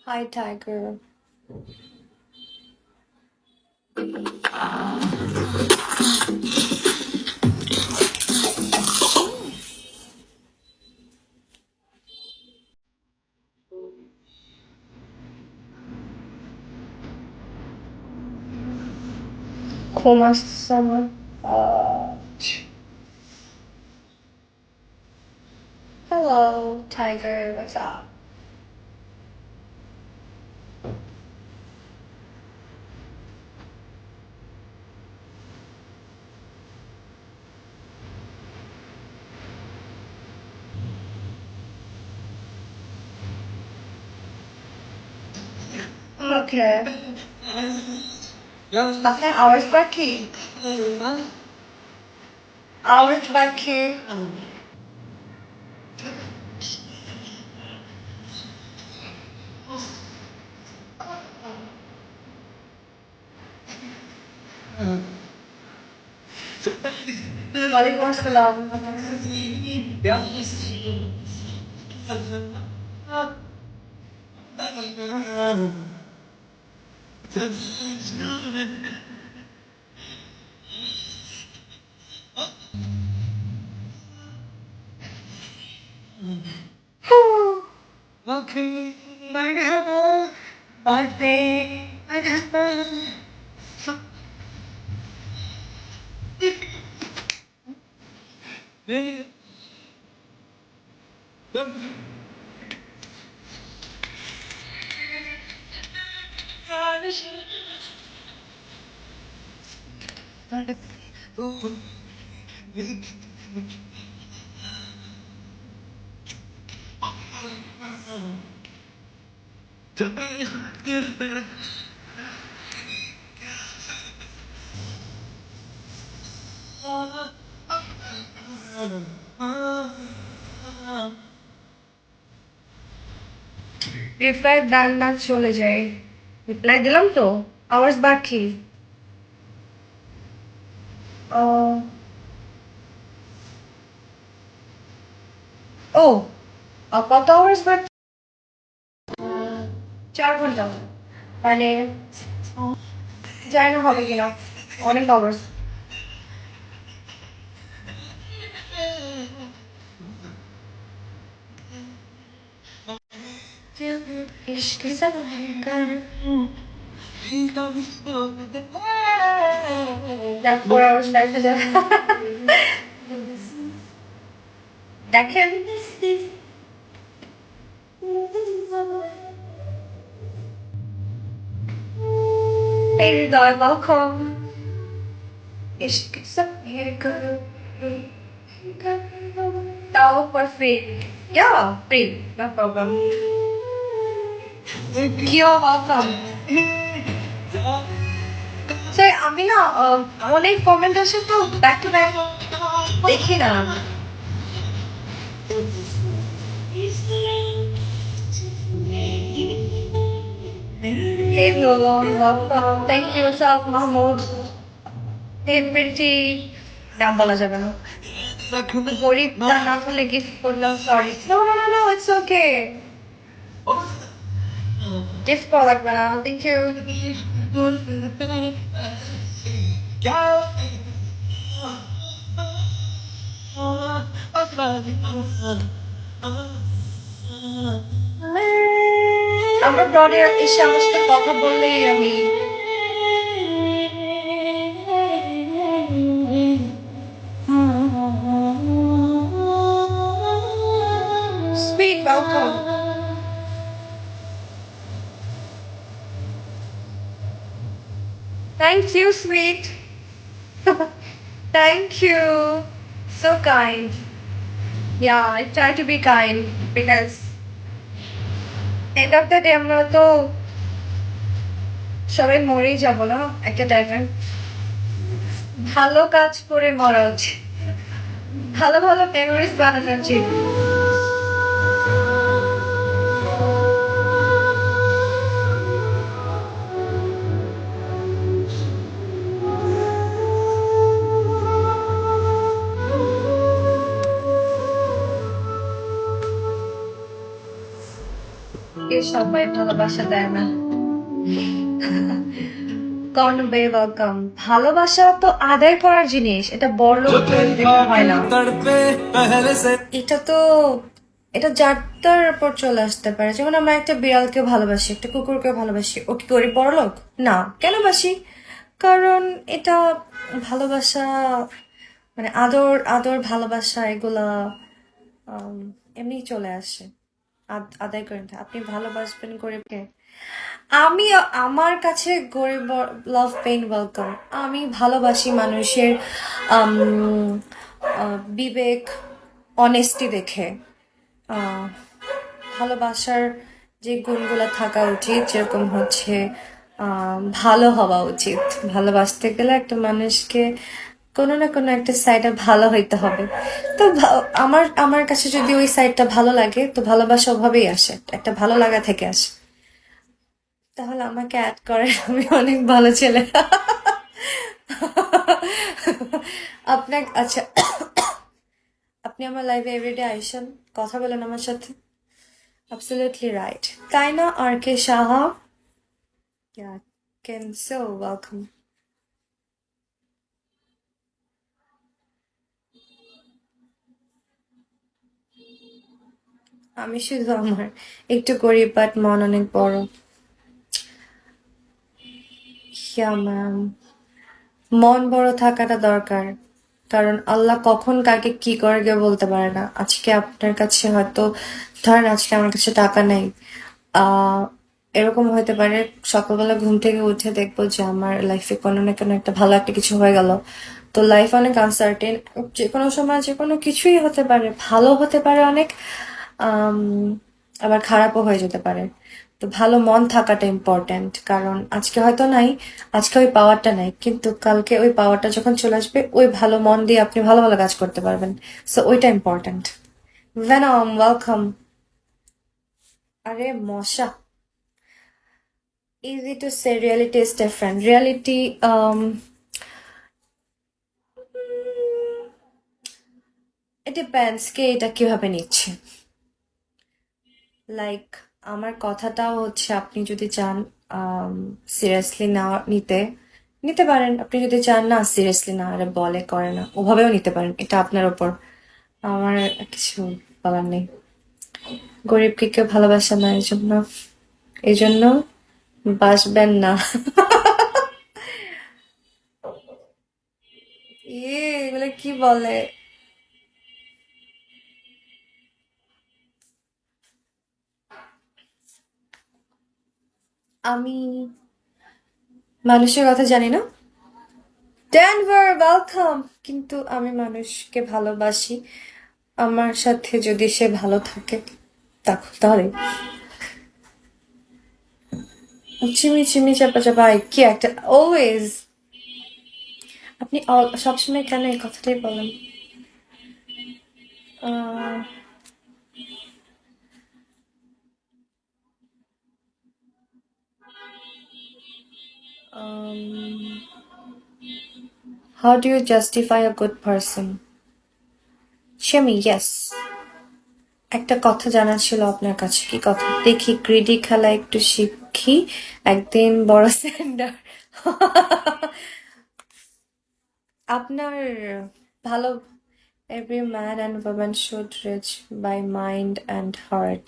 Hi, Tiger. Coma someone. Hello, Tiger. What's up? Okay. Bakit hours back Hours back here. Walang salam. Okay. I think. Reply done না চলে যায় reply দিলাম তো hours বাকি ও ও কত hours বাকি 4 ঘন্টা মানে জানি না হবে কিনা অনেক আওয়ার্স দেখ 4 আওয়ার্স দেখা যায় দেখেন You're welcome. Tao for free. Yeah, free. No problem. You're welcome. Sir আমি না অনেক কমেন্ট আছে তো ব্যাক টু ব্যাক দেখি না Hello, welcome. Thank you, Sal Mahmoud. Hey, pretty. নাম বলা যাবে না গরিব তা না বলে গিফট করলাম sorry no it's okay gift করা লাগবে না থ্যাংক ইউ আমরা ব্রডে এসে আমার সাথে কথা বললেই আমি Sweet, welcome. Thank you, sweet. Thank you. So kind. Yeah, I try to be kind because end of the day আমরা তো সবাই মরেই যাবো না একটা টাইমে ভালো কাজ করে মরা উচিত ভালো ভালো মেমোরিজ বানানো উচিত কে সবাই ভালোবাসা দেয় না। কনবে ওয়েলকাম। ভালোবাসা তো আদায় করার জিনিস, এটা বড় লোকের দিকে হয় না। এটা তো এটা যার তার উপর চলে আসতে পারে। যেমন আমরা একটা বিড়ালকে ভালোবাসি, একটা কুকুরকে ভালোবাসি, ও কি গরিব বড় লোক? না। কেন বাসি? কারণ এটা ভালোবাসা, মানে আদর আদর ভালোবাসা এগুলা আম, এমনি চলে আসে। আদায় করেন না। আপনি ভালোবাসবেন গরিবকে। আমি আমার কাছে গরিব লাভ পেইন ওয়েলকাম। আমি ভালোবাসি মানুষের আম, বিবেক, অনেস্টি দেখে। আহ, ভালোবাসার যে গুণগুলো থাকা উচিত, যেরকম হচ্ছে ভালো হওয়া উচিত। ভালোবাসতে গেলে একটা মানুষকে কোনো না কোনো একটা সাইডে ভালো হইতে হবে। তো আমার আমার কাছে যদি ওই সাইডটা ভালো লাগে, তো ভালোবাসা ওভাবেই আসে, একটা ভালো লাগা থেকে আসে। তাহলে আমাকে অ্যাড করে, আমি অনেক ভালো ছেলে। আপনাকে আচ্ছা, আপনি আমার লাইভে এভরিডে আইসেন, কথা বলেন আমার সাথে। Absolutely right. Taina R.K. Shaha. Yeah, Ken, so welcome. আমি শুধু আমার একটু গরিব বাট মন অনেক বড়। ইয়া ম্যাম, মন বড় থাকাটা দরকার। কারণ আল্লাহ কখন কাকে কি করে কেউ বলতে পারে না। আজকে আপনার কাছে হয়তো, ধরেন আজকে আমার কাছে টাকা নেই, আহ এরকম হতে পারে সকালবেলা ঘুম থেকে উঠে দেখবো যে আমার লাইফে কোনো না কোনো একটা ভালো একটা কিছু হয়ে গেল। তো লাইফ অনেক আনসার্টেন, যে কোনো সময় যে কোনো কিছুই হতে পারে, ভালো হতে পারে অনেক, আম, আবার খারাপও হয়ে যেতে পারে। তো ভালো মন থাকাটা ইম্পর্ট্যান্ট, কারণ আজকে হয়তো নাই, আজকে ওই পাওয়ারটা নাই, কিন্তু কালকে ওই পাওয়ারটা যখন চলে আসবে, ওই ভালো মন দিয়ে আপনি ভালো ভালো কাজ করতে পারবেন। সো ওইটা ইম্পর্ট্যান্ট। Venom, welcome. আরে মশা, easy to say reality is different. Reality, it depends কে এটা কিভাবে নিচ্ছে। লাইক আমার কথাটাও হচ্ছে, আপনি যদি চান সিরিয়াসলি না নিতে, নিতে পারেন। আপনি যদি চান না সিরিয়াসলি না, আরে বলে করে না, ওভাবেও নিতে পারেন। এটা আপনার ওপর, আমার কিছু বলার নেই। গরিবকে কেউ ভালোবাসে না, এই জন্য বাসবেন না। এগুলো কি বলে? আমি মানুষের কথা জানি না। Denver, welcome. কিন্তু আমি মানুষকে ভালোবাসি, আমার সাথে যদি সে ভালো থাকে তাহলে। চিমি চিমি চাপা চাপা কি একটা অলওয়েজ। আপনি সবসময় কেন এই কথাটাই বলেন? How do you justify a good person? Chimi, yes. একটা কথা জানার ছিল আপনার কাছে। কি কথা? দেখি গ্রিডি খেলা একটু শিখি, একদিন বড় স্যান্ডার। আপনার ভালো, every man and woman should rich by mind and heart.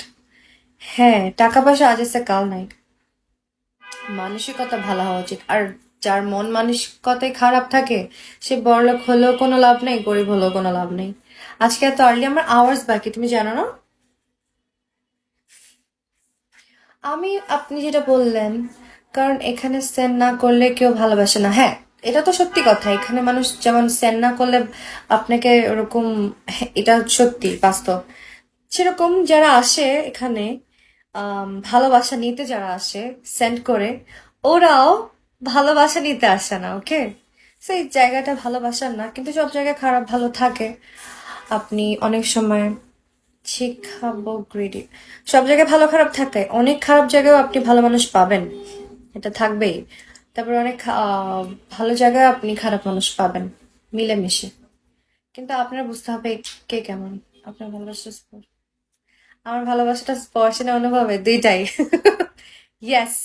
হ্যাঁ, টাকা পয়সা আজ আছে কাল নাই, মানসিকতা ভালো হওয়া উচিত। আর যার মন মানসিকতায় খারাপ থাকে, সে বড়লোক হলেও কোনো লাভ নেই, গরিব হলেও কোনো লাভ নেই। আজকে এত আর্লি আমার আওয়ার্স বাকি, তুমি জানো না? আমি, আপনি যেটা বললেন, কারণ এখানে সেন্ড না করলে কেউ ভালোবাসে না। হ্যাঁ, এটা তো সত্যি কথা। এখানে মানুষ যেমন সেন্ড না করলে আপনাকে ওরকম, হ্যাঁ, এটা সত্যি বাস্তব। সেরকম যারা আসে এখানে, ভালোবাসা নিতে যারা আসে সেন্ড করে, ওরাও ভালোবাসা নিতে আসে না। ওকে, সেই জায়গাটা ভালোবাসার না, কিন্তু সব জায়গায় খারাপ ভালো থাকে। আপনি অনেক সময় শিখাবো গ্রিডি, সব জায়গায় ভালো খারাপ থাকে, অনেক খারাপ জায়গায়ও আপনি ভালো মানুষ পাবেন, এটা থাকবেই। তারপর অনেক ভালো জায়গায় আপনি খারাপ মানুষ পাবেন, মিলেমিশে। কিন্তু আপনার বুঝতে হবে কে কেমন, আপনার ভালোবাসা। আমার ভালোবাসাটা স্পর্শে না অনুভবে দুইটাই। ইয়েস।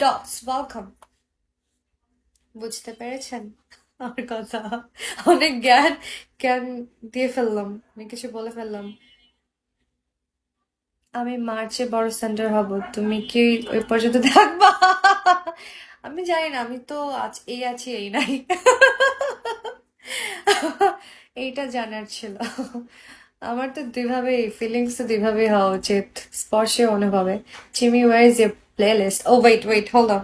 Dots welcome. বুঝতে পেরেছেন আমার কথা? অনেক জ্ঞান জ্ঞান দিয়ে ফেললাম, অনেক কিছু বলে ফেললাম। আমি মার্চে বড় সেন্টার হব, তুমি কি ওই পর্যন্ত থাকবা? আমি জানি না, আমি তো আজ এই আছি এই নাই। এইটা জানার ছিল। আমার তো দুইভাবে ফিলিংস, তো দুইভাবে হওয়া উচিত, স্পর্শে অনুভবে। Chimi, where is your playlist? Oh wait wait, hold on.